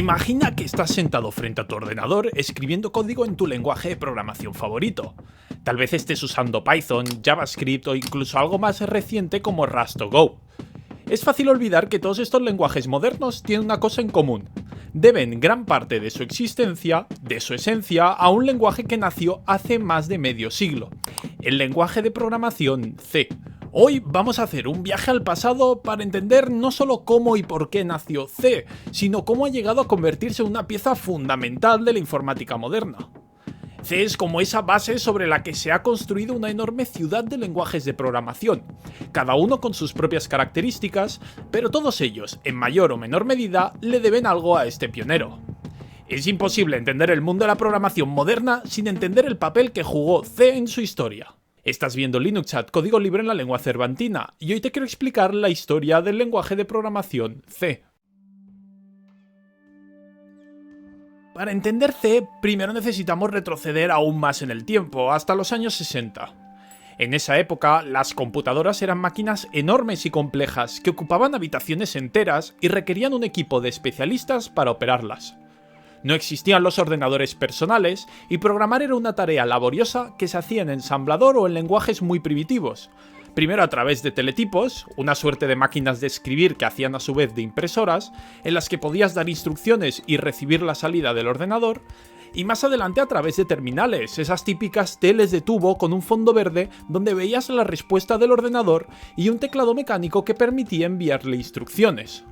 Imagina que estás sentado frente a tu ordenador escribiendo código en tu lenguaje de programación favorito. Tal vez estés usando Python, JavaScript o incluso algo más reciente como Rust o Go. Es fácil olvidar que todos estos lenguajes modernos tienen una cosa en común. Deben gran parte de su existencia, de su esencia, a un lenguaje que nació hace más de medio siglo. El lenguaje de programación C. Hoy vamos a hacer un viaje al pasado para entender no solo cómo y por qué nació C, sino cómo ha llegado a convertirse en una pieza fundamental de la informática moderna. C es como esa base sobre la que se ha construido una enorme ciudad de lenguajes de programación, cada uno con sus propias características, pero todos ellos, en mayor o menor medida, le deben algo a este pionero. Es imposible entender el mundo de la programación moderna sin entender el papel que jugó C en su historia. Estás viendo Linux Chat, código libre en la lengua cervantina, y hoy te quiero explicar la historia del lenguaje de programación C. Para entender C, primero necesitamos retroceder aún más en el tiempo, hasta los años 60. En esa época, las computadoras eran máquinas enormes y complejas que ocupaban habitaciones enteras y requerían un equipo de especialistas para operarlas. No existían los ordenadores personales y programar era una tarea laboriosa que se hacía en ensamblador o en lenguajes muy primitivos. Primero a través de teletipos, una suerte de máquinas de escribir que hacían a su vez de impresoras, en las que podías dar instrucciones y recibir la salida del ordenador, y más adelante a través de terminales, esas típicas teles de tubo con un fondo verde donde veías la respuesta del ordenador y un teclado mecánico que permitía enviarle instrucciones.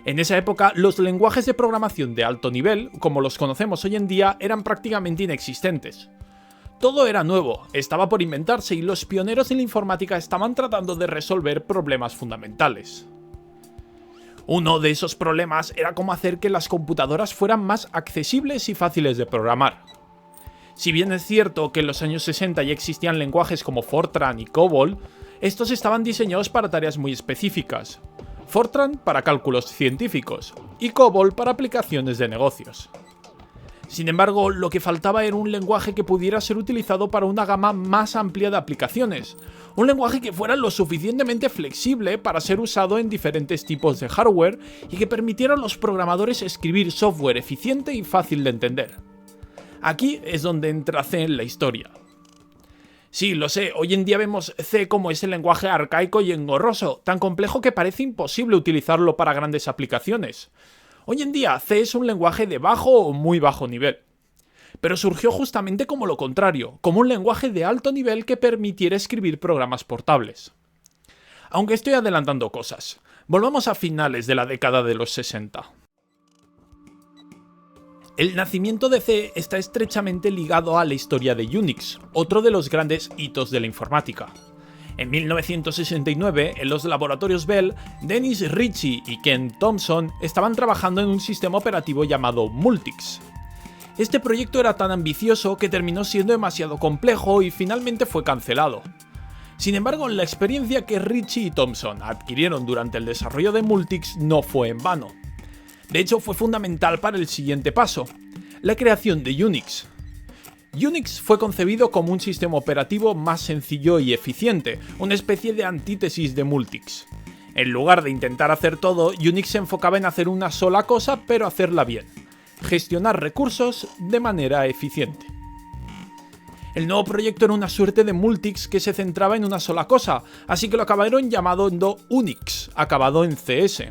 En esa época, los lenguajes de programación de alto nivel, como los conocemos hoy en día, eran prácticamente inexistentes. Todo era nuevo, estaba por inventarse y los pioneros en la informática estaban tratando de resolver problemas fundamentales. Uno de esos problemas era cómo hacer que las computadoras fueran más accesibles y fáciles de programar. Si bien es cierto que en los años 60 ya existían lenguajes como Fortran y COBOL, estos estaban diseñados para tareas muy específicas. Fortran para cálculos científicos y COBOL para aplicaciones de negocios. Sin embargo, lo que faltaba era un lenguaje que pudiera ser utilizado para una gama más amplia de aplicaciones, un lenguaje que fuera lo suficientemente flexible para ser usado en diferentes tipos de hardware y que permitiera a los programadores escribir software eficiente y fácil de entender. Aquí es donde entra C en la historia. Sí, lo sé, hoy en día vemos C como ese lenguaje arcaico y engorroso, tan complejo que parece imposible utilizarlo para grandes aplicaciones. Hoy en día C es un lenguaje de bajo o muy bajo nivel. Pero surgió justamente como lo contrario, como un lenguaje de alto nivel que permitiera escribir programas portables. Aunque estoy adelantando cosas, volvamos a finales de la década de los 60. El nacimiento de C está estrechamente ligado a la historia de Unix, otro de los grandes hitos de la informática. En 1969, en los laboratorios Bell, Dennis Ritchie y Ken Thompson estaban trabajando en un sistema operativo llamado Multics. Este proyecto era tan ambicioso que terminó siendo demasiado complejo y finalmente fue cancelado. Sin embargo, la experiencia que Ritchie y Thompson adquirieron durante el desarrollo de Multics no fue en vano. De hecho, fue fundamental para el siguiente paso, la creación de Unix. Unix fue concebido como un sistema operativo más sencillo y eficiente, una especie de antítesis de Multics. En lugar de intentar hacer todo, Unix se enfocaba en hacer una sola cosa, pero hacerla bien: gestionar recursos de manera eficiente. El nuevo proyecto era una suerte de Multics que se centraba en una sola cosa, así que lo acabaron llamando Unix, acabado en CS.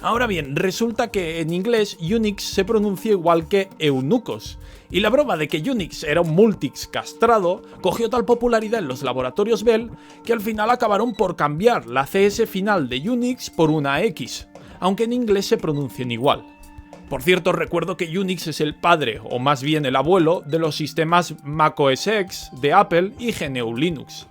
Ahora bien, resulta que en inglés Unix se pronuncia igual que eunucos, y la broma de que Unix era un Multics castrado cogió tal popularidad en los laboratorios Bell que al final acabaron por cambiar la CS final de Unix por una X, aunque en inglés se pronuncien igual. Por cierto, recuerdo que Unix es el padre, o más bien el abuelo, de los sistemas Mac OS X de Apple y GNU Linux.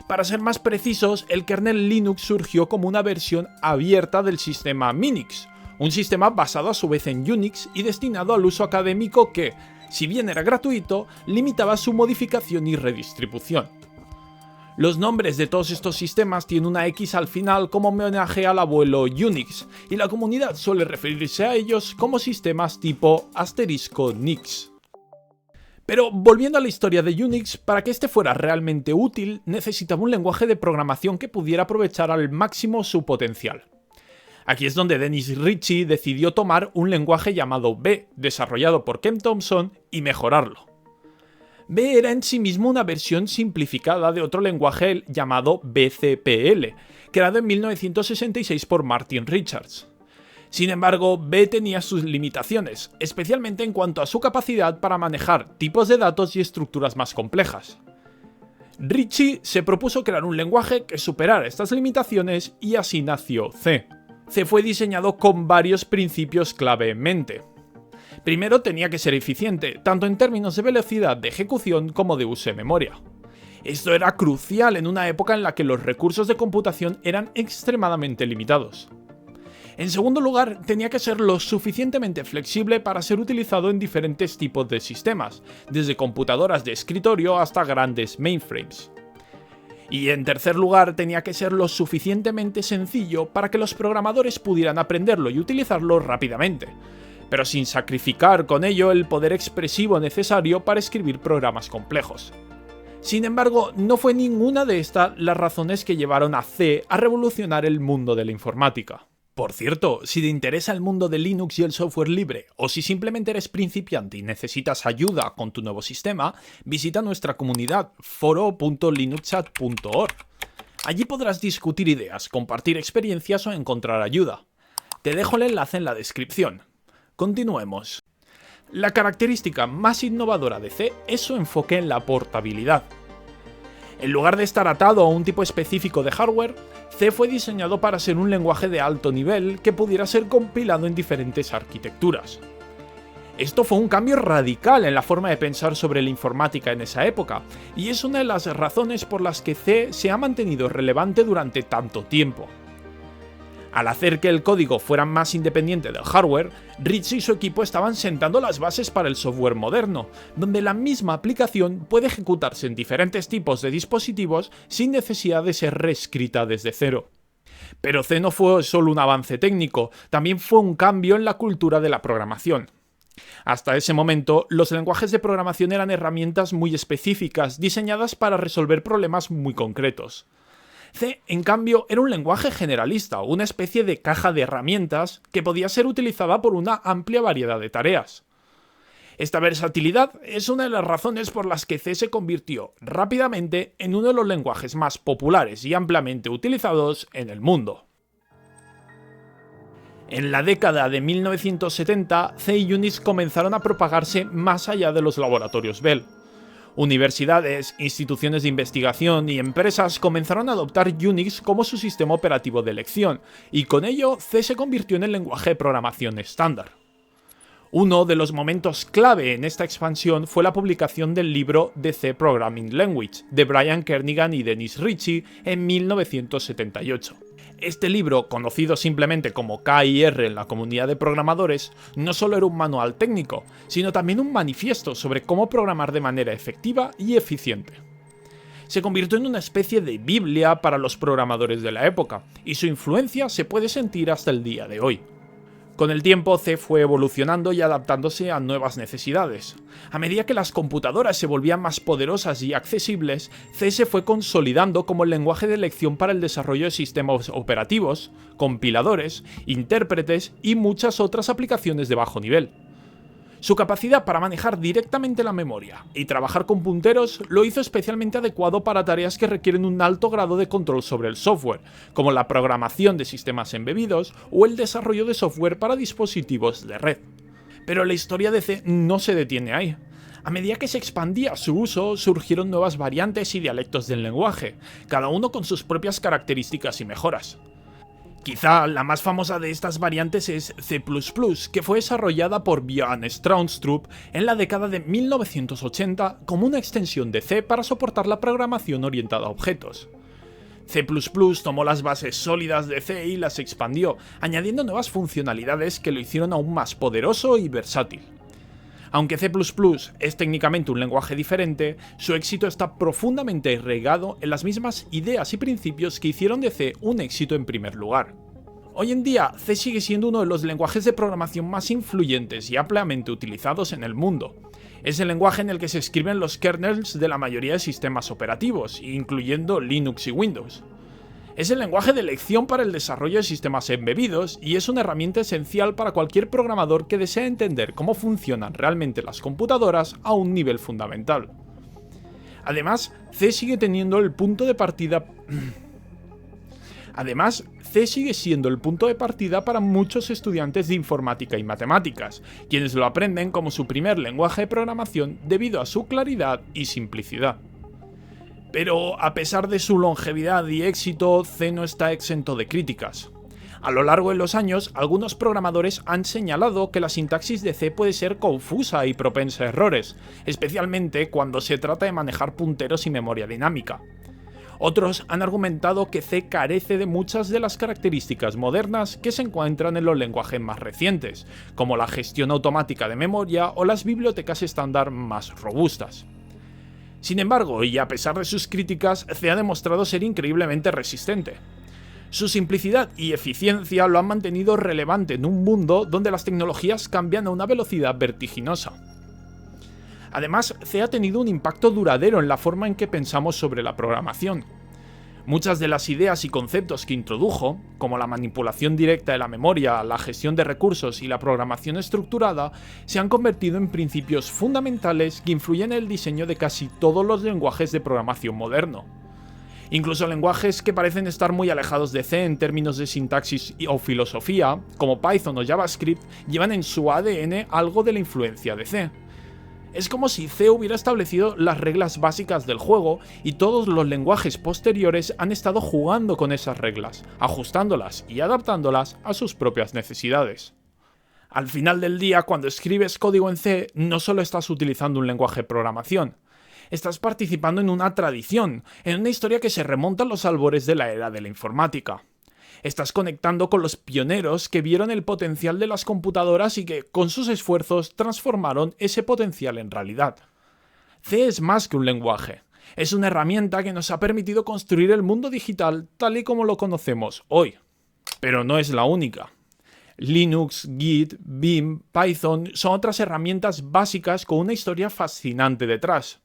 Para ser más precisos, el kernel Linux surgió como una versión abierta del sistema Minix, un sistema basado a su vez en Unix y destinado al uso académico que, si bien era gratuito, limitaba su modificación y redistribución. Los nombres de todos estos sistemas tienen una X al final como homenaje al abuelo Unix, y la comunidad suele referirse a ellos como sistemas tipo **Nix. Pero volviendo a la historia de Unix, para que este fuera realmente útil, necesitaba un lenguaje de programación que pudiera aprovechar al máximo su potencial. Aquí es donde Dennis Ritchie decidió tomar un lenguaje llamado B, desarrollado por Ken Thompson, y mejorarlo. B era en sí mismo una versión simplificada de otro lenguaje llamado BCPL, creado en 1966 por Martin Richards. Sin embargo, B tenía sus limitaciones, especialmente en cuanto a su capacidad para manejar tipos de datos y estructuras más complejas. Ritchie se propuso crear un lenguaje que superara estas limitaciones y así nació C. C fue diseñado con varios principios clave en mente. Primero, tenía que ser eficiente, tanto en términos de velocidad de ejecución como de uso de memoria. Esto era crucial en una época en la que los recursos de computación eran extremadamente limitados. En segundo lugar, tenía que ser lo suficientemente flexible para ser utilizado en diferentes tipos de sistemas, desde computadoras de escritorio hasta grandes mainframes. Y en tercer lugar, tenía que ser lo suficientemente sencillo para que los programadores pudieran aprenderlo y utilizarlo rápidamente, pero sin sacrificar con ello el poder expresivo necesario para escribir programas complejos. Sin embargo, no fue ninguna de estas las razones que llevaron a C a revolucionar el mundo de la informática. Por cierto, si te interesa el mundo de Linux y el software libre, o si simplemente eres principiante y necesitas ayuda con tu nuevo sistema, visita nuestra comunidad foro.linuxchat.org. Allí podrás discutir ideas, compartir experiencias o encontrar ayuda. Te dejo el enlace en la descripción. Continuemos. La característica más innovadora de C es su enfoque en la portabilidad. En lugar de estar atado a un tipo específico de hardware, C fue diseñado para ser un lenguaje de alto nivel que pudiera ser compilado en diferentes arquitecturas. Esto fue un cambio radical en la forma de pensar sobre la informática en esa época, y es una de las razones por las que C se ha mantenido relevante durante tanto tiempo. Al hacer que el código fuera más independiente del hardware, Ritchie y su equipo estaban sentando las bases para el software moderno, donde la misma aplicación puede ejecutarse en diferentes tipos de dispositivos sin necesidad de ser reescrita desde cero. Pero C no fue solo un avance técnico, también fue un cambio en la cultura de la programación. Hasta ese momento, los lenguajes de programación eran herramientas muy específicas, diseñadas para resolver problemas muy concretos. C, en cambio, era un lenguaje generalista, una especie de caja de herramientas que podía ser utilizada por una amplia variedad de tareas. Esta versatilidad es una de las razones por las que C se convirtió rápidamente en uno de los lenguajes más populares y ampliamente utilizados en el mundo. En la década de 1970, C y Unix comenzaron a propagarse más allá de los laboratorios Bell. Universidades, instituciones de investigación y empresas comenzaron a adoptar Unix como su sistema operativo de elección, y con ello C se convirtió en el lenguaje de programación estándar. Uno de los momentos clave en esta expansión fue la publicación del libro The C Programming Language, de Brian Kernighan y Dennis Ritchie en 1978. Este libro, conocido simplemente como KIR en la comunidad de programadores, no solo era un manual técnico, sino también un manifiesto sobre cómo programar de manera efectiva y eficiente. Se convirtió en una especie de Biblia para los programadores de la época, y su influencia se puede sentir hasta el día de hoy. Con el tiempo, C fue evolucionando y adaptándose a nuevas necesidades. A medida que las computadoras se volvían más poderosas y accesibles, C se fue consolidando como el lenguaje de elección para el desarrollo de sistemas operativos, compiladores, intérpretes y muchas otras aplicaciones de bajo nivel. Su capacidad para manejar directamente la memoria y trabajar con punteros lo hizo especialmente adecuado para tareas que requieren un alto grado de control sobre el software, como la programación de sistemas embebidos o el desarrollo de software para dispositivos de red. Pero la historia de C no se detiene ahí. A medida que se expandía su uso, surgieron nuevas variantes y dialectos del lenguaje, cada uno con sus propias características y mejoras. Quizá la más famosa de estas variantes es C++, que fue desarrollada por Björn Straunstrup en la década de 1980 como una extensión de C para soportar la programación orientada a objetos. C++ tomó las bases sólidas de C y las expandió, añadiendo nuevas funcionalidades que lo hicieron aún más poderoso y versátil. Aunque C++ es técnicamente un lenguaje diferente, su éxito está profundamente arraigado en las mismas ideas y principios que hicieron de C un éxito en primer lugar. Hoy en día, C sigue siendo uno de los lenguajes de programación más influyentes y ampliamente utilizados en el mundo. Es el lenguaje en el que se escriben los kernels de la mayoría de sistemas operativos, incluyendo Linux y Windows. Es el lenguaje de elección para el desarrollo de sistemas embebidos y es una herramienta esencial para cualquier programador que desea entender cómo funcionan realmente las computadoras a un nivel fundamental. Además, C sigue siendo el punto de partida para muchos estudiantes de informática y matemáticas, quienes lo aprenden como su primer lenguaje de programación debido a su claridad y simplicidad. Pero a pesar de su longevidad y éxito, C no está exento de críticas. A lo largo de los años, algunos programadores han señalado que la sintaxis de C puede ser confusa y propensa a errores, especialmente cuando se trata de manejar punteros y memoria dinámica. Otros han argumentado que C carece de muchas de las características modernas que se encuentran en los lenguajes más recientes, como la gestión automática de memoria o las bibliotecas estándar más robustas. Sin embargo, y a pesar de sus críticas, C ha demostrado ser increíblemente resistente. Su simplicidad y eficiencia lo han mantenido relevante en un mundo donde las tecnologías cambian a una velocidad vertiginosa. Además, C ha tenido un impacto duradero en la forma en que pensamos sobre la programación. Muchas de las ideas y conceptos que introdujo, como la manipulación directa de la memoria, la gestión de recursos y la programación estructurada, se han convertido en principios fundamentales que influyen en el diseño de casi todos los lenguajes de programación moderno. Incluso lenguajes que parecen estar muy alejados de C en términos de sintaxis o filosofía, como Python o JavaScript, llevan en su ADN algo de la influencia de C. Es como si C hubiera establecido las reglas básicas del juego y todos los lenguajes posteriores han estado jugando con esas reglas, ajustándolas y adaptándolas a sus propias necesidades. Al final del día, cuando escribes código en C, no solo estás utilizando un lenguaje de programación, estás participando en una tradición, en una historia que se remonta a los albores de la era de la informática. Estás conectando con los pioneros que vieron el potencial de las computadoras y que, con sus esfuerzos, transformaron ese potencial en realidad. C es más que un lenguaje. Es una herramienta que nos ha permitido construir el mundo digital tal y como lo conocemos hoy. Pero no es la única. Linux, Git, Vim, Python son otras herramientas básicas con una historia fascinante detrás.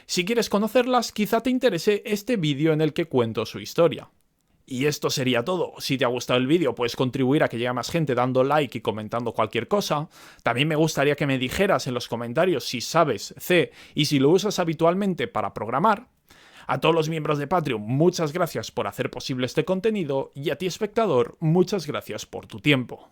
Si quieres conocerlas, quizá te interese este vídeo en el que cuento su historia. Y esto sería todo. Si te ha gustado el vídeo, puedes contribuir a que llegue más gente dando like y comentando cualquier cosa. También me gustaría que me dijeras en los comentarios si sabes C y si lo usas habitualmente para programar. A todos los miembros de Patreon, muchas gracias por hacer posible este contenido y a ti, espectador, muchas gracias por tu tiempo.